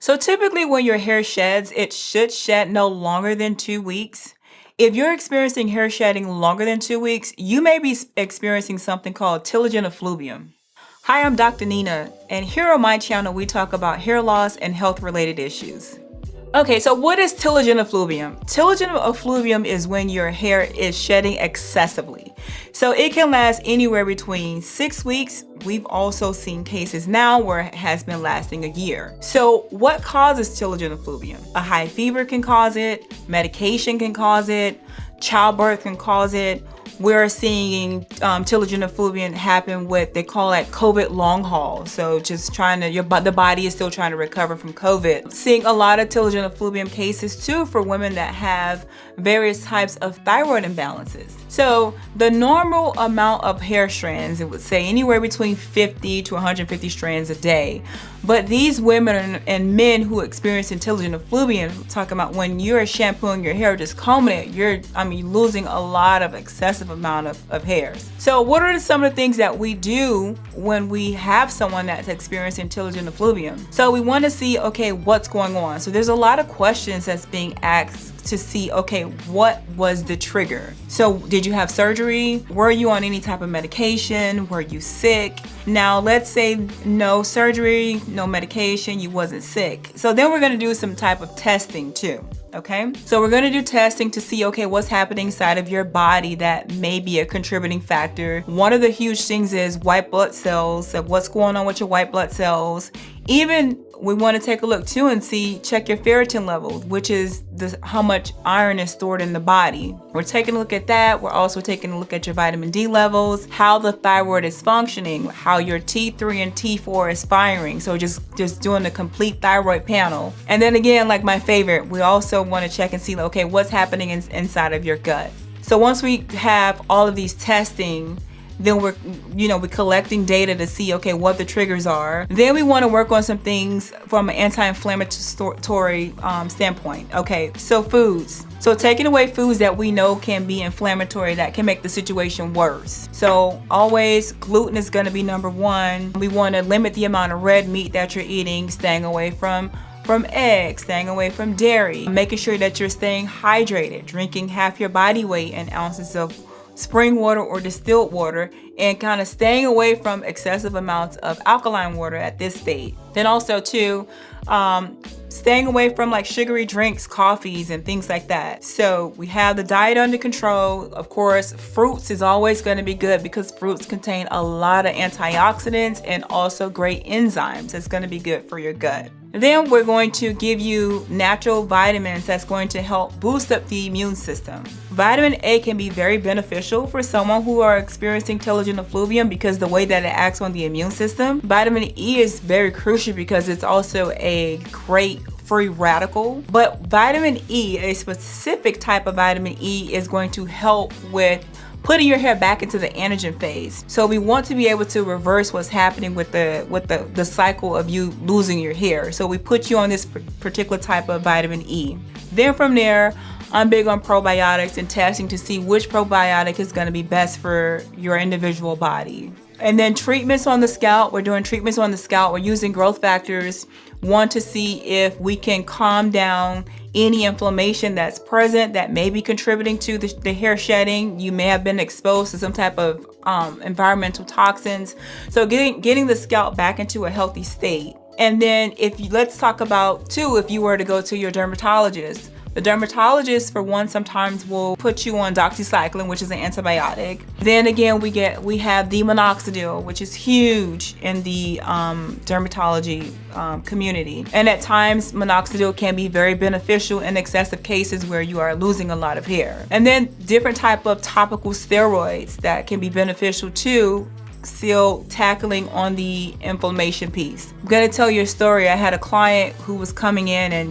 So typically when your hair sheds, it should shed no longer than 2 weeks. If you're experiencing hair shedding longer than 2 weeks, you may be experiencing something called telogen effluvium. Hi, I'm Dr. Nina, and here on my channel we talk about hair loss and health-related issues. Okay, so what is telogen effluvium? Telogen effluvium is when your hair is shedding excessively. So it can last anywhere between 6 weeks. We've also seen cases now where it has been lasting a year. So what causes telogen effluvium? A high fever can cause it, medication can cause it, childbirth can cause it. We're seeing telogen effluvium happen with, they call it COVID long haul. So just trying to, the body is still trying to recover from COVID. Seeing a lot of telogen effluvium cases too for women that have various types of thyroid imbalances. So the normal amount of hair strands, it would say anywhere between 50 to 150 strands a day. But these women and men who experience telogen effluvium, talking about when you're shampooing your hair, just combing it, you're losing a lot of excessive amount of hairs. So what are some of the things that we do when we have someone that's experiencing telogen effluvium? So we want to see, okay, what's going on? So there's a lot of questions that's being asked to see, okay, what was the trigger? So did you have surgery? Were you on any type of medication? Were you sick? Now let's say no surgery, no medication, you wasn't sick. So then we're gonna do some type of testing too. Okay, so we're going to do testing to see, okay, what's happening inside of your body that may be a contributing factor. One of the huge things is white blood cells, so what's going on with your white blood cells. Even we want to take a look too and see, check your ferritin level, which is how much iron is stored in the body. We're taking a look at that. We're also taking a look at your vitamin D levels, how the thyroid is functioning, how your T3 and T4 is firing. So just doing a complete thyroid panel. And then again, like my favorite, we also want to check and see, okay, what's happening inside of your gut. So once we have all of these testing, then we're collecting data to see, okay, what the triggers are. Then we want to work on some things from an anti-inflammatory standpoint. Okay, so foods. So taking away foods that we know can be inflammatory, that can make the situation worse. So always, gluten is going to be number one. We want to limit the amount of red meat that you're eating, staying away from eggs, staying away from dairy, making sure that you're staying hydrated, drinking half your body weight in ounces of spring water or distilled water, and kind of staying away from excessive amounts of alkaline water at this stage. Then also too, staying away from like sugary drinks, coffees, and things like that. So we have the diet under control. Of course, fruits is always going to be good because fruits contain a lot of antioxidants and also great enzymes. It's going to be good for your gut. Then we're going to give you natural vitamins that's going to help boost up the immune system. Vitamin A can be very beneficial for someone who are experiencing telogen effluvium because the way that it acts on the immune system. Vitamin E is very crucial because it's also a great free radical. But vitamin E, a specific type of vitamin E, is going to help with putting your hair back into the anagen phase. So we want to be able to reverse what's happening with the cycle of you losing your hair. So we put you on this particular type of vitamin E. Then from there, I'm big on probiotics and testing to see which probiotic is going to be best for your individual body. And then treatments on the scalp. We're doing treatments on the scalp. We're using growth factors. Want to see if we can calm down any inflammation that's present that may be contributing to the hair shedding. You may have been exposed to some type of environmental toxins. So getting the scalp back into a healthy state. And then let's talk about too, if you were to go to your dermatologist. The dermatologist, for one, sometimes will put you on doxycycline, which is an antibiotic. Then again, we have the minoxidil, which is huge in the dermatology community. And at times, minoxidil can be very beneficial in excessive cases where you are losing a lot of hair. And then different type of topical steroids that can be beneficial too, still tackling on the inflammation piece. I'm gonna tell you a story. I had a client who was coming in and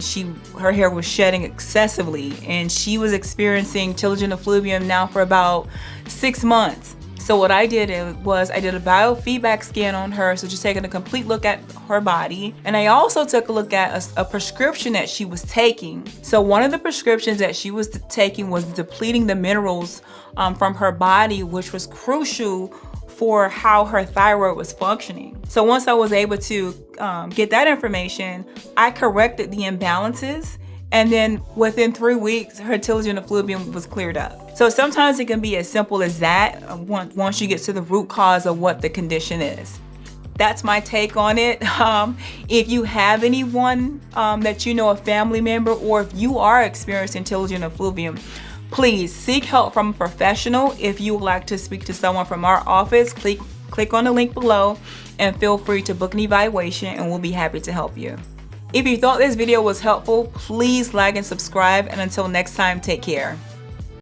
her hair was shedding excessively, and she was experiencing telogen effluvium now for about 6 months. So what I did was I did a biofeedback scan on her, so just taking a complete look at her body. And I also took a look at a prescription that she was taking. So one of the prescriptions that she was taking was depleting the minerals from her body, which was crucial for how her thyroid was functioning. So once I was able to get that information, I corrected the imbalances, and then within 3 weeks, her telogen effluvium was cleared up. So sometimes it can be as simple as that once you get to the root cause of what the condition is. That's my take on it. If you have anyone that you know, a family member, or if you are experiencing telogen effluvium, please seek help from a professional. If you would like to speak to someone from our office, click on the link below and feel free to book an evaluation, and we'll be happy to help you. If you thought this video was helpful, please like and subscribe, and until next time, take care.